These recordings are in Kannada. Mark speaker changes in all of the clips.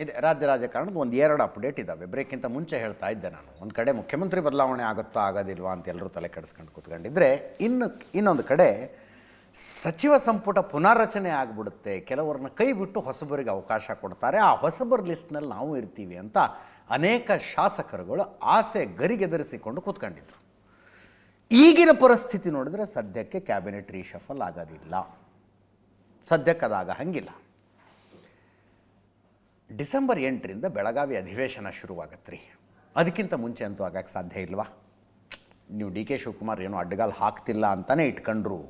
Speaker 1: ಇದೆ ರಾಜ್ಯ ರಾಜಕಾರಣದ ಒಂದು ಎರಡು ಅಪ್ಡೇಟ್ ಇದ್ದಾವೆ. ಬ್ರೇಕ್ಗಿಂತ ಮುಂಚೆ ಹೇಳ್ತಾ ಇದ್ದೆ ನಾನು, ಒಂದು ಕಡೆ ಮುಖ್ಯಮಂತ್ರಿ ಬದಲಾವಣೆ ಆಗುತ್ತಾ ಆಗೋದಿಲ್ವಾ ಅಂತ ಎಲ್ಲರೂ ತಲೆ ಕೆಡಿಸ್ಕೊಂಡು ಕೂತ್ಕೊಂಡಿದ್ರೆ, ಇನ್ನೊಂದು ಕಡೆ ಸಚಿವ ಸಂಪುಟ ಪುನಾರಚನೆ ಆಗಿಬಿಡುತ್ತೆ, ಕೆಲವರನ್ನ ಕೈ ಬಿಟ್ಟು ಹೊಸಬರಿಗೆ ಅವಕಾಶ ಕೊಡ್ತಾರೆ, ಆ ಹೊಸಬರ ಲಿಸ್ಟ್ನಲ್ಲಿ ನಾವು ಇರ್ತೀವಿ ಅಂತ ಅನೇಕ ಶಾಸಕರುಗಳು ಆಸೆ ಗರಿಗೆದರಿಸಿಕೊಂಡು ಕೂತ್ಕೊಂಡಿದ್ರು. ಈಗಿನ ಪರಿಸ್ಥಿತಿ ನೋಡಿದ್ರೆ ಸದ್ಯಕ್ಕೆ ಕ್ಯಾಬಿನೆಟ್ ರೀಶಫಲ್ ಆಗೋದಿಲ್ಲ, ಸದ್ಯಕ್ಕೆ ಅದಾಗ ಹಂಗಿಲ್ಲ. ಡಿಸೆಂಬರ್ 8ರಿಂದ ಬೆಳಗಾವಿ ಅಧಿವೇಶನ ಶುರುವಾಗತ್ತೆ ರೀ. ಅದಕ್ಕಿಂತ ಮುಂಚೆ ಅಂತೂ ಆಗಕ್ಕೆ ಸಾಧ್ಯ ಇಲ್ವಾ? ನೀವು ಡಿ ಕೆ ಶಿವಕುಮಾರ್ ಏನೋ ಅಡ್ಡಗಾಲು ಹಾಕ್ತಿಲ್ಲ ಅಂತಲೇ ಇಟ್ಕೊಂಡ್ರು,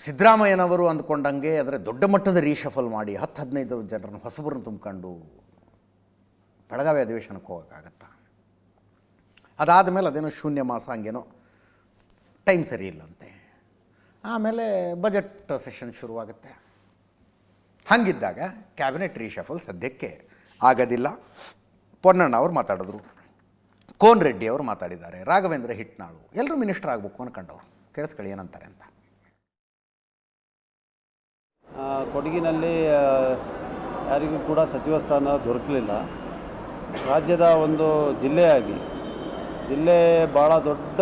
Speaker 1: ಸಿದ್ದರಾಮಯ್ಯನವರು ಅಂದ್ಕೊಂಡಂಗೆ ಅಂದರೆ ದೊಡ್ಡ ಮಟ್ಟದ ರೀಶಫಲ್ ಮಾಡಿ 10-15 ಜನರನ್ನು ಹೊಸಬರನ್ನು ತುಂಬ್ಕೊಂಡು ಬೆಳಗಾವಿ ಅಧಿವೇಶನಕ್ಕೆ ಹೋಗೋಕ್ಕಾಗತ್ತಾ? ಅದಾದ ಮೇಲೆ ಅದೇನೋ ಶೂನ್ಯ ಮಾಸ ಹಂಗೇನೋ ಟೈಮ್ ಸರಿ ಇಲ್ಲಂತೆ. ಆಮೇಲೆ ಬಜೆಟ್ ಸೆಷನ್ ಶುರುವಾಗುತ್ತೆ. ಹಂಗಿದ್ದಾಗ ಕ್ಯಾಬಿನೆಟ್ ರೀಶಫಲ್ ಸದ್ಯಕ್ಕೆ ಆಗೋದಿಲ್ಲ. ಪೊನ್ನಣ್ಣ ಅವರು ಮಾತಾಡಿದ್ರು, ಕೋನ್ ರೆಡ್ಡಿ ಅವರು ಮಾತಾಡಿದ್ದಾರೆ, ರಾಘವೇಂದ್ರ ಹಿಟ್ನಾಳು ಎಲ್ಲರೂ ಮಿನಿಸ್ಟರ್ ಆಗಬೇಕು ಅನ್ಕೊಂಡವ್ರು. ಕೇಳಿಸ್ಕೊಳ್ಳಿ ಏನಂತಾರೆ ಅಂತ.
Speaker 2: ಕೊಡಗಿನಲ್ಲಿ ಯಾರಿಗೂ ಕೂಡ ಸಚಿವ ಸ್ಥಾನ ದೊರಕಲಿಲ್ಲ. ರಾಜ್ಯದ ಒಂದು ಜಿಲ್ಲೆಯಾಗಿ ಜಿಲ್ಲೆ ಭಾಳ ದೊಡ್ಡ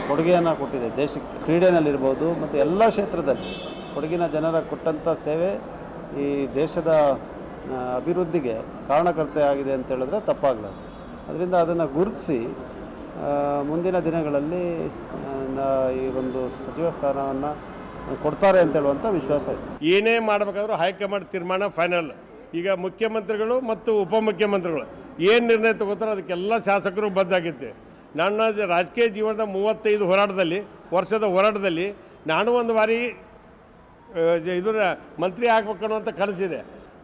Speaker 2: ಕೊಡುಗೆಯನ್ನು ಕೊಟ್ಟಿದೆ ದೇಶಕ್ಕೆ. ಕ್ರೀಡೆಯಲ್ಲಿರ್ಬೋದು ಮತ್ತು ಎಲ್ಲ ಕ್ಷೇತ್ರದಲ್ಲಿ ಕೊಡಗಿನ ಜನರ ಕೊಟ್ಟಂಥ ಸೇವೆ ಈ ದೇಶದ ಅಭಿವೃದ್ಧಿಗೆ ಕಾರಣಕರ್ತೆ ಆಗಿದೆ ಅಂತ ಹೇಳಿದ್ರೆ ತಪ್ಪಾಗಲಾರದು. ಅದರಿಂದ ಅದನ್ನು ಗುರುತಿಸಿ ಮುಂದಿನ ದಿನಗಳಲ್ಲಿ ಈ ಒಂದು ಸಚಿವ ಸ್ಥಾನವನ್ನು ಕೊಡ್ತಾರೆ ಅಂತ ಹೇಳುವಂಥ ವಿಶ್ವಾಸ ಇದೆ.
Speaker 3: ಏನೇ ಮಾಡಬೇಕಾದ್ರೂ ಹೈಕಮಾಂಡ್ ತೀರ್ಮಾನ ಫೈನಲ್. ಈಗ ಮುಖ್ಯಮಂತ್ರಿಗಳು ಮತ್ತು ಉಪಮುಖ್ಯಮಂತ್ರಿಗಳು ಏನು ನಿರ್ಣಯ ತಗೋತಾರೋ ಅದಕ್ಕೆಲ್ಲ ಶಾಸಕರು ಬದ್ಧಾಗಿತ್ತೆ. ನನ್ನ ರಾಜಕೀಯ ಜೀವನದ 35 ವರ್ಷದ ಹೋರಾಟದಲ್ಲಿ ನಾನು ಒಂದು ಬಾರಿ ಇದರ ಮಂತ್ರಿ ಆಗ್ಬೇಕು ಅನ್ನೋಂಥ ಕನಸಿದೆ.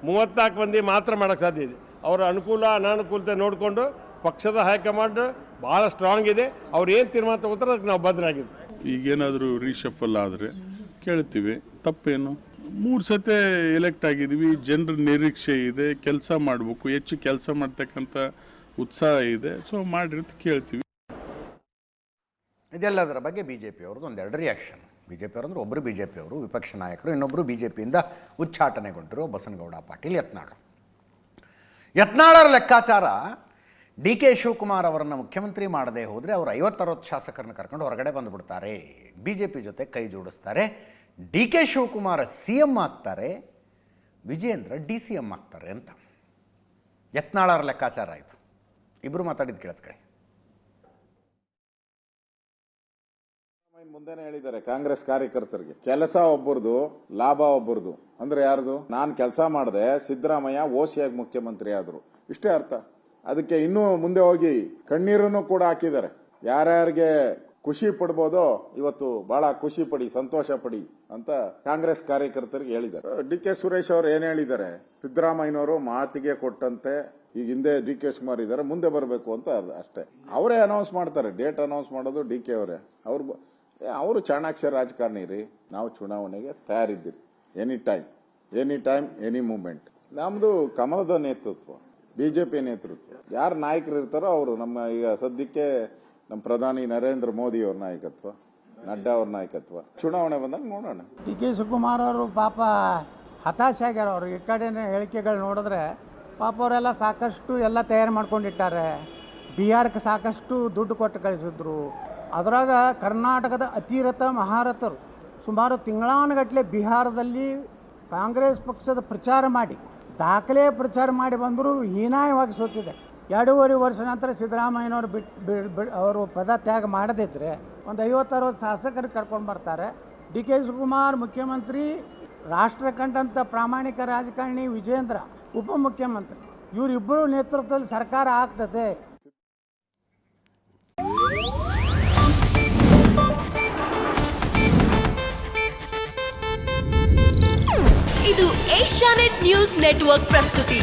Speaker 3: 34 ಮಂದಿ ಮಾತ್ರ ಮಾಡೋಕ್ಕೆ ಸಾಧ್ಯ ಇದೆ. ಅವರ ಅನುಕೂಲ ಅನಾನುಕೂಲತೆ ನೋಡಿಕೊಂಡು ಪಕ್ಷದ ಹೈಕಮಾಂಡ್ ಭಾಳ ಸ್ಟ್ರಾಂಗ್ ಇದೆ. ಅವ್ರು ಏನು ತೀರ್ಮಾನ ತಗೋತಾರೋ ಅದಕ್ಕೆ ನಾವು ಬದ್ಧರಾಗಿದ್ವಿ.
Speaker 4: ಈಗೇನಾದರೂ ರೀಶಫಲ್ ಆದರೆ ಕೇಳ್ತೀವಿ, ತಪ್ಪೇನು? 3 ಸತಿ ಎಲೆಕ್ಟ್ ಆಗಿದ್ವಿ, ಜನರ ನಿರೀಕ್ಷೆ ಇದೆ, ಕೆಲಸ ಮಾಡಬೇಕು, ಹೆಚ್ಚು ಕೆಲಸ ಮಾಡ್ತಕ್ಕಂಥ ಉತ್ಸಾಹ ಇದೆ, ಸೊ ಮಾಡಿರ್ತ ಕೇಳ್ತೀವಿ.
Speaker 1: ಇದೆಲ್ಲದರ ಬಗ್ಗೆ ಬಿ ಜೆ ಪಿಯವ್ರದ್ದು ಒಂದೆರಡು ರಿಯಾಕ್ಷನ್. ಬಿ ಜೆ ಪಿಯವರು ಅಂದರೆ ಒಬ್ಬರು ಬಿ ಜೆ ಪಿಯವರು ವಿಪಕ್ಷ ನಾಯಕರು, ಇನ್ನೊಬ್ಬರು ಬಿ ಜೆ ಪಿಯಿಂದ ಉಚ್ಚಾಟನೆಗೊಂಡಿರೋ ಬಸನಗೌಡ ಪಾಟೀಲ್ ಯತ್ನಾಳರ ಲೆಕ್ಕಾಚಾರ, ಡಿ ಕೆ ಶಿವಕುಮಾರ್ ಅವರನ್ನು ಮುಖ್ಯಮಂತ್ರಿ ಮಾಡದೆ ಹೋದರೆ ಅವರು 50-60 ಶಾಸಕರನ್ನ ಕರ್ಕೊಂಡು ಹೊರಗಡೆ ಬಂದುಬಿಡ್ತಾರೆ, ಬಿ ಜೆ ಪಿ ಜೊತೆ ಕೈ ಜೋಡಿಸ್ತಾರೆ, D K Shivakumar C M ಆಗ್ತಾರೆ, ವಿಜಯೇಂದ್ರ ಡಿ ಸಿ ಎಮ್ ಆಗ್ತಾರೆ ಅಂತ ಯತ್ನಾಳರ ಲೆಕ್ಕಾಚಾರ ಆಯಿತು. ಇಬ್ಬರು ಮಾತಾಡಿದ್ದು ಕೇಳಿಸ್ಕೊಳ್ಳಿ.
Speaker 5: ಮುಂದೆನೆ ಹೇಳಿದ್ದಾರೆ ಕಾಂಗ್ರೆಸ್ ಕಾರ್ಯಕರ್ತರಿಗೆ, ಕೆಲಸ ಒಬ್ಬರದು ಲಾಭ ಒಬ್ಬರದು. ಅಂದ್ರೆ ಯಾರ್ದು? ನಾನ್ ಕೆಲಸ ಮಾಡದೆ ಸಿದ್ದರಾಮಯ್ಯ ಓಸಿಯಾಗಿ ಮುಖ್ಯಮಂತ್ರಿ ಆದ್ರು, ಇಷ್ಟೇ ಅರ್ಥ. ಅದಕ್ಕೆ ಇನ್ನೂ ಮುಂದೆ ಹೋಗಿ ಕಣ್ಣೀರನ್ನು ಕೂಡ ಹಾಕಿದ್ದಾರೆ. ಯಾರ್ಯಾರಿಗೆ ಖುಷಿ ಪಡ್ಬೋದೋ ಇವತ್ತು ಬಹಳ ಖುಷಿ ಪಡಿ, ಸಂತೋಷ ಪಡಿ ಅಂತ ಕಾಂಗ್ರೆಸ್ ಕಾರ್ಯಕರ್ತರಿಗೆ ಹೇಳಿದ್ದಾರೆ. ಡಿ ಕೆ ಸುರೇಶ್ ಅವರು ಏನ್ ಹೇಳಿದ್ದಾರೆ? ಸಿದ್ದರಾಮಯ್ಯನವರು ಮಾತಿಗೆ ಕೊಟ್ಟಂತೆ ಈಗ ಹಿಂದೆ ಡಿ ಕೆ ಶಿವಕುಮಾರ್ ಇದ್ದಾರೆ, ಮುಂದೆ ಬರಬೇಕು ಅಂತ ಅಷ್ಟೇ. ಅವರೇ ಅನೌನ್ಸ್ ಮಾಡ್ತಾರೆ, ಡೇಟ್ ಅನೌನ್ಸ್ ಮಾಡೋದು ಡಿ ಕೆ ಅವರೇ. ಅವರು ಚಾಣಾಕ್ಷ ರಾಜಕಾರಣಿ ರೀ. ನಾವು ಚುನಾವಣೆಗೆ ತಯಾರಿದ್ದೀರಿ, ಎನಿ ಟೈಮ್ ಎನಿ ಮೂವ್ಮೆಂಟ್. ನಮ್ದು ಕಮಲದ ನೇತೃತ್ವ, ಬಿಜೆಪಿ ನೇತೃತ್ವ. ಯಾರು ನಾಯಕರು ಇರ್ತಾರೋ ಅವರು. ನಮ್ಮ ಈಗ ಸದ್ಯಕ್ಕೆ ನಮ್ಮ ಪ್ರಧಾನಿ ನರೇಂದ್ರ ಮೋದಿ ಅವ್ರ ನಾಯಕತ್ವ, ನಡ್ಡಾ ಅವ್ರ ನಾಯಕತ್ವ. ಚುನಾವಣೆ ಬಂದಾಗ ನೋಡೋಣ.
Speaker 6: ಡಿ ಕೆ ಶಿವಕುಮಾರ್ ಅವರು ಪಾಪ ಹತಾಶೆ ಆಗ್ಯಾರ. ಅವರು ಈ ಕಡೆನೇ ಹೇಳಿಕೆಗಳು ನೋಡಿದ್ರೆ ಪಾಪ ಅವರೆಲ್ಲ ಸಾಕಷ್ಟು ಎಲ್ಲ ತಯಾರು ಮಾಡ್ಕೊಂಡಿಟ್ಟಾರೆ. ಬಿಹಾರಕ್ಕೆ ಸಾಕಷ್ಟು ದುಡ್ಡು ಕೊಟ್ಟು ಕಳಿಸಿದ್ರು. ಅದರಾಗ ಕರ್ನಾಟಕದ ಅತಿರಥ ಮಹಾರಥರು ಸುಮಾರು ತಿಂಗಳಾನುಗಟ್ಟಲೆ ಬಿಹಾರದಲ್ಲಿ ಕಾಂಗ್ರೆಸ್ ಪಕ್ಷದ ಪ್ರಚಾರ ಮಾಡಿ ದಾಖಲೆ ಪ್ರಚಾರ ಮಾಡಿ ಬಂದರೂ ಹೀನಾಯವಾಗಿ ಸೋತಿದೆ. 2.5 ವರ್ಷ ನಂತರ ಸಿದ್ದರಾಮಯ್ಯನವರು ಅವರು ಪದ ತ್ಯಾಗ ಮಾಡದಿದ್ದರೆ ಒಂದು 50-60 ಶಾಸಕರಿಗೆ ಕರ್ಕೊಂಡು ಬರ್ತಾರೆ. ಡಿ ಕೆ ಶಿವಕುಮಾರ್ ಮುಖ್ಯಮಂತ್ರಿ, ರಾಷ್ಟ್ರ ಕಂಡಂಥ ಪ್ರಾಮಾಣಿಕ ರಾಜಕಾರಣಿ ವಿಜೇಂದ್ರ ಉಪಮುಖ್ಯಮಂತ್ರಿ, ಇವರಿಬ್ಬರು ನೇತೃತ್ವದಲ್ಲಿ ಸರ್ಕಾರ ಆಗ್ತದೆ.
Speaker 7: ಇದು ಏಷ್ಯಾನೆಟ್ ನ್ಯೂಸ್ ನೆಟ್ವರ್ಕ್ ಪ್ರಸ್ತುತಿ.